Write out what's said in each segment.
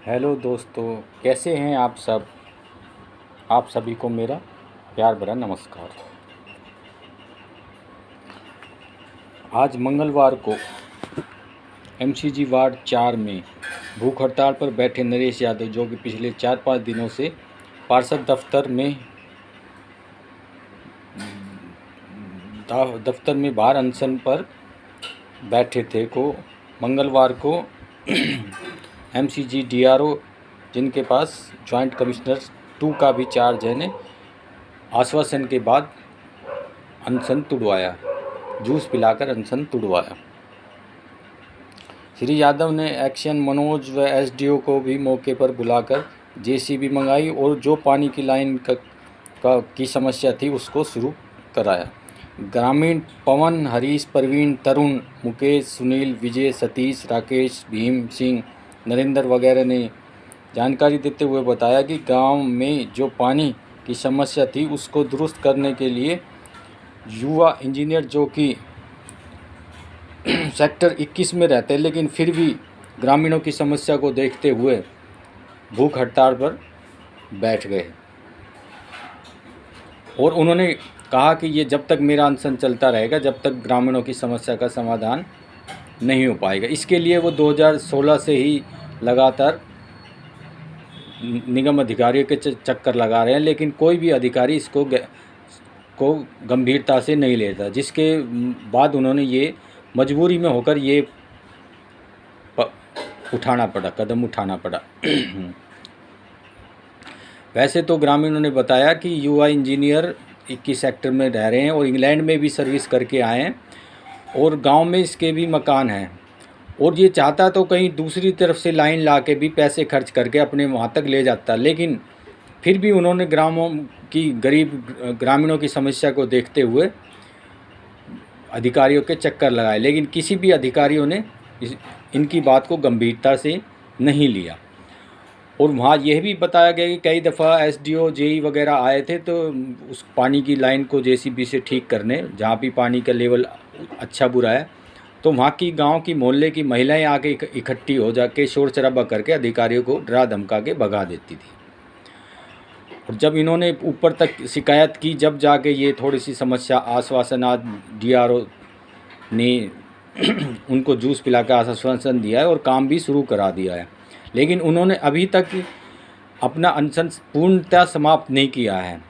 Hello दोस्तों, कैसे हैं आप सब। आप सभी को मेरा प्यार भरा नमस्कार। आज मंगलवार को एमसीजी वार्ड 4 में भूख हड़ताल पर बैठे नरेश यादव, जो कि पिछले 4-5 दिनों से पार्षद दफ्तर में बाहर अनशन पर बैठे थे, को मंगलवार को एमसीजी डीआरओ, जिनके पास जॉइंट कमिश्नर 2 का भी चार्ज है, ने आश्वासन के बाद अनशन तुड़वाया, जूस पिलाकर अनशन तुड़वाया। श्री यादव ने एक्शन मनोज व एसडीओ को भी मौके पर बुलाकर जेसीबी मंगाई और जो पानी की लाइन की समस्या थी उसको शुरू कराया। ग्रामीण पवन, हरीश, प्रवीण, तरुण, मुकेश, सुनील, विजय, सतीश, राकेश, भीम सिंह, नरेंद्र वगैरह ने जानकारी देते हुए बताया कि गांव में जो पानी की समस्या थी उसको दुरुस्त करने के लिए युवा इंजीनियर, जो कि सेक्टर 21 में रहते हैं लेकिन फिर भी ग्रामीणों की समस्या को देखते हुए भूख हड़ताल पर बैठ गए और उन्होंने कहा कि ये जब तक मेरा अनशन चलता रहेगा, जब तक ग्रामीणों की समस्या का समाधान नहीं हो पाएगा। इसके लिए वो 2016 से ही लगातार निगम अधिकारियों के चक्कर लगा रहे हैं, लेकिन कोई भी अधिकारी इसको गंभीरता से नहीं लेता, जिसके बाद उन्होंने ये मजबूरी में होकर ये कदम उठाना पड़ा। वैसे तो ग्रामीणों ने बताया कि युवा इंजीनियर 21 सेक्टर में रह रहे हैं और इंग्लैंड में भी सर्विस करके आए हैं और गांव में इसके भी मकान हैं, और ये चाहता तो कहीं दूसरी तरफ से लाइन ला के भी पैसे खर्च करके अपने वहाँ तक ले जाता, लेकिन फिर भी उन्होंने ग्रामीणों की समस्या को देखते हुए अधिकारियों के चक्कर लगाए, लेकिन किसी भी अधिकारियों ने इनकी बात को गंभीरता से नहीं लिया। और वहाँ यह भी बताया गया कि कई दफ़ा एसडीओ, जेई वगैरह आए थे तो उस पानी की लाइन को जेसीबी से ठीक करने, जहाँ भी पानी का लेवल अच्छा बुरा है, तो वहाँ की गांव की मोहल्ले की महिलाएं आके इकट्ठी हो जाके शोर शराबा करके अधिकारियों को डरा धमका के भगा देती थी। और जब इन्होंने ऊपर तक शिकायत की, जब जाके ये थोड़ी सी समस्या आश्वासन आज डीआरओ ने उनको जूस पिलाकर आश्वासन दिया है और काम भी शुरू करा दिया है, लेकिन उन्होंने अभी तक अपना अनशन पूर्णतः समाप्त नहीं किया है।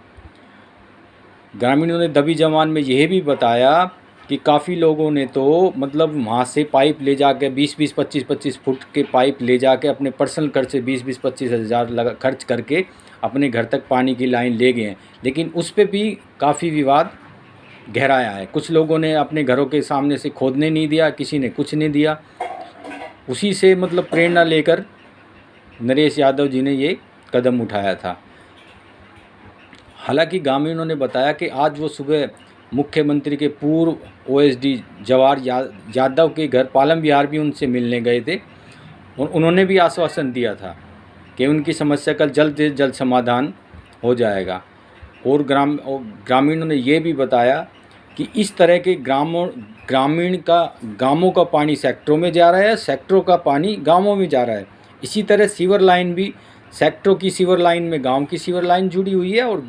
ग्रामीणों ने दबी जबान में यह भी बताया कि काफ़ी लोगों ने तो मतलब वहाँ से पाइप ले जाके 20-20, 25-25 फुट के पाइप ले जाके अपने पर्सनल खर्च से 20-25 हज़ार खर्च करके अपने घर तक पानी की लाइन ले गए हैं, लेकिन उस पर भी काफ़ी विवाद गहराया है। कुछ लोगों ने अपने घरों के सामने से खोदने नहीं दिया, किसी ने कुछ नहीं दिया। उसी से मतलब प्रेरणा लेकर नरेश यादव जी ने ये कदम उठाया था। हालांकि ग्रामीणों ने बताया कि आज वो सुबह मुख्यमंत्री के पूर्व ओएसडी जवाहर यादव के घर पालम विहार भी उनसे मिलने गए थे और उन्होंने भी आश्वासन दिया था कि उनकी समस्या का जल्द से जल्द समाधान हो जाएगा। और ग्रामीणों ने ये भी बताया कि इस तरह के गांवों का पानी सेक्टरों में जा रहा है, सेक्टरों का पानी गांवों में जा रहा है। इसी तरह सीवर लाइन भी, सेक्टरों की सीवर लाइन में गांव की सीवर लाइन जुड़ी हुई है और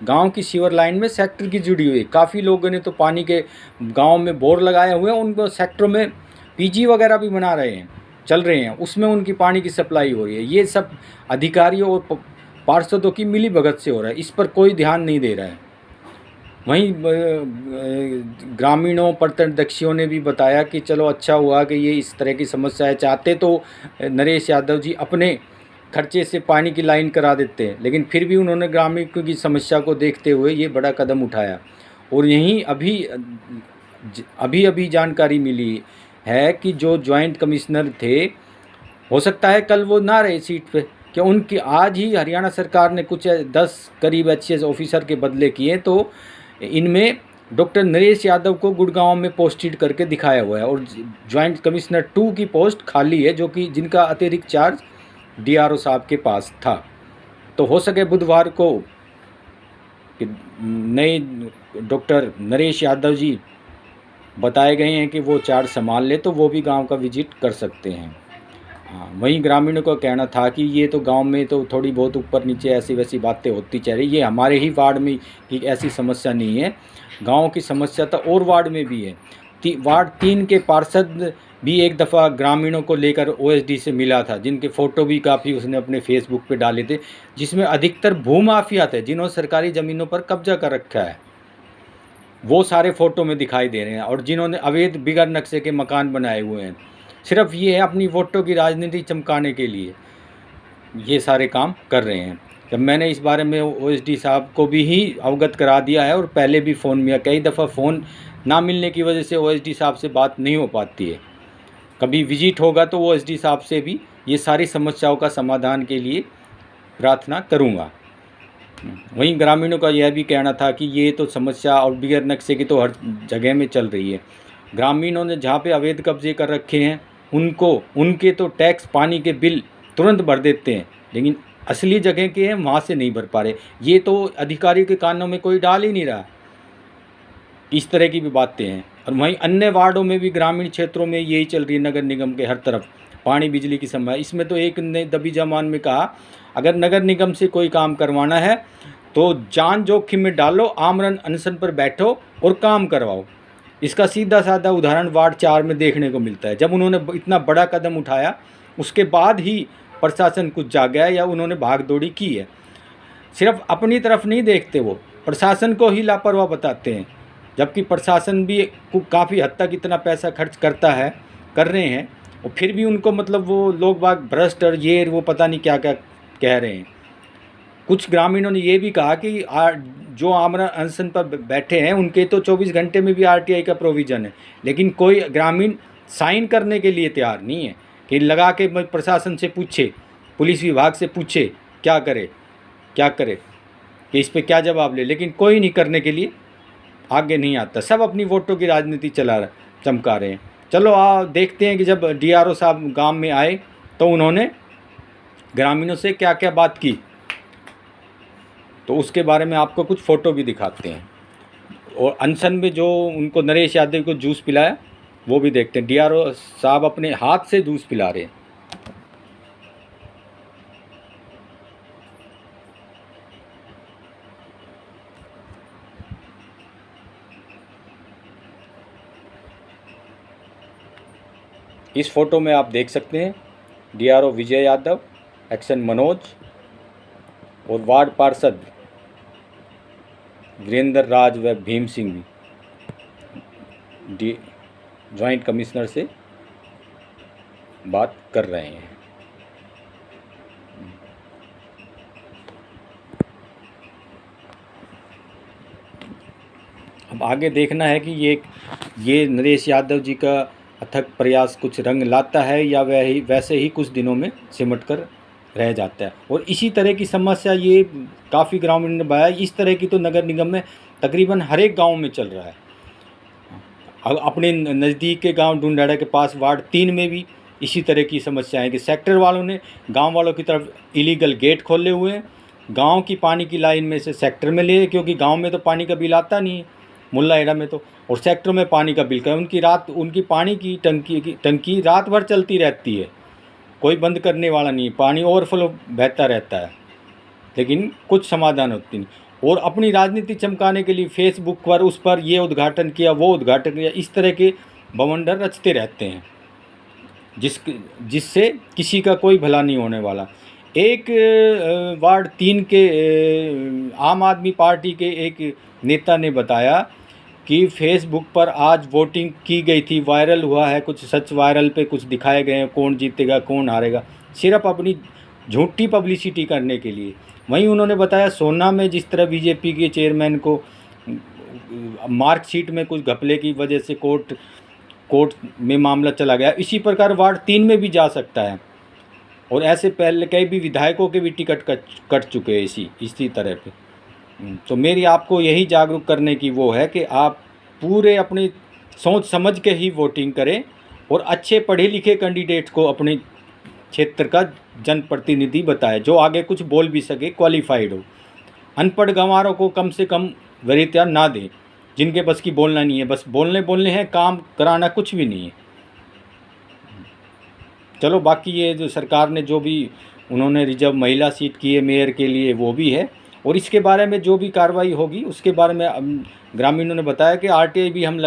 गांव की सीवर लाइन में सेक्टर की जुड़ी हुई है। काफ़ी लोगों ने तो पानी के गांव में बोर लगाए हुए हैं, उनको सेक्टरों में पीजी वगैरह भी बना रहे हैं, चल रहे हैं, उसमें उनकी पानी की सप्लाई हो रही है। ये सब अधिकारियों और पार्षदों की मिली भगत से हो रहा है, इस पर कोई ध्यान नहीं दे रहा है। वहीं ग्रामीणों प्रत्यक्षदर्शियों ने भी बताया कि चलो अच्छा हुआ कि ये इस तरह की समस्या है, चाहते तो नरेश यादव जी अपने खर्चे से पानी की लाइन करा देते हैं, लेकिन फिर भी उन्होंने ग्रामीणों की समस्या को देखते हुए ये बड़ा कदम उठाया। और यहीं अभी जानकारी मिली है कि जो जॉइंट कमिश्नर थे, हो सकता है कल वो ना रहे सीट पे, कि उनकी आज ही हरियाणा सरकार ने कुछ 10 करीब एचसीएस ऑफिसर के बदले किए, तो इनमें डॉक्टर नरेश यादव को गुड़गांव में पोस्टेड करके दिखाया हुआ है और जॉइंट कमिश्नर 2 की पोस्ट खाली है, जो कि जिनका अतिरिक्त चार्ज डीआरओ साहब के पास था। तो हो सके बुधवार को नए डॉक्टर नरेश यादव जी बताए गए हैं कि वो चार्ज संभाल ले, तो वो भी गांव का विजिट कर सकते हैं। हाँ, वहीं ग्रामीणों का कहना था कि ये तो गांव में तो थोड़ी बहुत ऊपर नीचे ऐसी वैसी बातें होती चल रही, ये हमारे ही वार्ड में की ऐसी समस्या नहीं है, गांव की समस्या तो और वार्ड में भी है। वार्ड 3 के पार्षद भी एक दफ़ा ग्रामीणों को लेकर ओएसडी से मिला था, जिनके फ़ोटो भी काफ़ी उसने अपने फेसबुक पे डाले थे, जिसमें अधिकतर भूमाफिया थे जिन्होंने सरकारी ज़मीनों पर कब्जा कर रखा है, वो सारे फ़ोटो में दिखाई दे रहे हैं, और जिन्होंने अवैध बिगड़ नक्शे के मकान बनाए हुए हैं। सिर्फ ये है अपनी वोटों की राजनीति चमकाने के लिए ये सारे काम कर रहे हैं। जब मैंने इस बारे में ओएसडी साहब को भी ही अवगत करा दिया है, और पहले भी फ़ोन में कई दफ़ा फ़ोन ना मिलने की वजह से ओएसडी साहब से बात नहीं हो पाती है। कभी विजिट होगा तो ओएसडी साहब से भी ये सारी समस्याओं का समाधान के लिए प्रार्थना करूँगा। वहीं ग्रामीणों का यह भी कहना था कि ये तो समस्या और बिगड़ नक्शे की तो हर जगह में चल रही है। ग्रामीणों ने जहाँ पे अवैध कब्जे कर रखे हैं उनके तो टैक्स पानी के बिल तुरंत भर देते हैं, लेकिन असली जगह के हैं वहाँ से नहीं भर पा रहे। ये तो अधिकारी के कानों में कोई डाल ही नहीं रहा। इस तरह की भी बातें हैं। और वहीं अन्य वार्डों में भी ग्रामीण क्षेत्रों में यही चल रही है, नगर निगम के हर तरफ पानी बिजली की समस्या। इसमें तो एक ने दबी जमान में कहा, अगर नगर निगम से कोई काम करवाना है तो जान जोखिम में डालो, आमरण अनशन पर बैठो और काम करवाओ। इसका सीधा साधा उदाहरण वार्ड 4 में देखने को मिलता है। जब उन्होंने इतना बड़ा कदम उठाया उसके बाद ही प्रशासन कुछ जागा है या उन्होंने भाग दौड़ी की है। सिर्फ अपनी तरफ नहीं देखते, वो प्रशासन को ही लापरवाह बताते हैं, जबकि प्रशासन भी काफ़ी हद तक इतना पैसा खर्च कर रहे हैं, और फिर भी उनको मतलब वो लोग बाग भ्रष्ट और ये वो पता नहीं क्या क्या कह रहे हैं। कुछ ग्रामीणों ने ये भी कहा कि जो आमरण अनशन पर बैठे हैं उनके तो 24 घंटे में भी आरटीआई का प्रोविज़न है, लेकिन कोई ग्रामीण साइन करने के लिए तैयार नहीं है कि लगा के प्रशासन से पूछे, पुलिस विभाग से पूछे क्या करे कि इस पर क्या जवाब ले, लेकिन कोई नहीं करने के लिए आगे नहीं आता। सब अपनी वोटों की राजनीति चमका रहे हैं। चलो देखते हैं कि जब डीआरओ साहब गांव में आए तो उन्होंने ग्रामीणों से क्या क्या बात की, तो उसके बारे में आपको कुछ फ़ोटो भी दिखाते हैं। और अनशन में जो उनको नरेश यादव को जूस पिलाया वो भी देखते हैं। डीआरओ साहब अपने हाथ से जूस पिला रहे हैं। इस फोटो में आप देख सकते हैं डीआरओ विजय यादव, एक्शन मनोज और वार्ड पार्षद वीरेंद्र राज व भीम सिंह भी ज्वाइंट कमिश्नर से बात कर रहे हैं। अब आगे देखना है कि ये नरेश यादव जी का अथक प्रयास कुछ रंग लाता है या वैसे ही कुछ दिनों में सिमट कर रह जाता है। और इसी तरह की समस्या ये काफ़ी ग्रामीण ने बताया, इस तरह की तो नगर निगम में तकरीबन हर एक गांव में चल रहा है। अब अपने नज़दीक के गांव ढूंढाड़ा के पास वार्ड 3 में भी इसी तरह की समस्या है कि सेक्टर वालों ने गांव वालों की तरफ इलीगल गेट खोले हुए हैं, गांव की पानी की लाइन में से सेक्टर में ले, क्योंकि गांव में तो पानी का बिल आता नहीं है, मुल्ला एरा में तो, और सेक्टर में पानी का बिल का उनकी पानी की टंकी रात भर चलती रहती है, कोई बंद करने वाला नहीं, पानी ओवरफ्लो बहता रहता है, लेकिन कुछ समाधान होती नहीं। और अपनी राजनीति चमकाने के लिए फेसबुक पर उस पर ये उद्घाटन किया, वो उद्घाटन किया, इस तरह के बवंडर रचते रहते हैं जिससे किसी का कोई भला नहीं होने वाला। एक वार्ड 3 के आम आदमी पार्टी के एक नेता ने बताया कि फेसबुक पर आज वोटिंग की गई थी, वायरल हुआ है, कुछ सच वायरल पे कुछ दिखाए गए हैं, कौन जीतेगा कौन हारेगा, सिर्फ अपनी झूठी पब्लिसिटी करने के लिए। वहीं उन्होंने बताया सोना में जिस तरह बीजेपी के चेयरमैन को मार्कशीट में कुछ घपले की वजह से कोर्ट में मामला चला गया, इसी प्रकार वार्ड 3 में भी जा सकता है। और ऐसे पहले कई भी विधायकों के भी टिकट कट चुके हैं इसी तरह पे। तो मेरी आपको यही जागरूक करने की वो है कि आप पूरे अपनी सोच समझ के ही वोटिंग करें और अच्छे पढ़े लिखे कैंडिडेट को अपने क्षेत्र का जनप्रतिनिधि बताएं, जो आगे कुछ बोल भी सके, क्वालिफाइड हो। अनपढ़ गंवारों को कम से कम वरीयता ना दें, जिनके बस की बोलना नहीं है, बस बोलने हैं, काम कराना कुछ भी नहीं है। चलो बाकी ये जो सरकार ने जो भी उन्होंने रिजर्व महिला सीट की है मेयर के लिए वो भी है, और इसके बारे में जो भी कार्रवाई होगी उसके बारे में ग्रामीणों ने बताया कि आरटीआई भी हम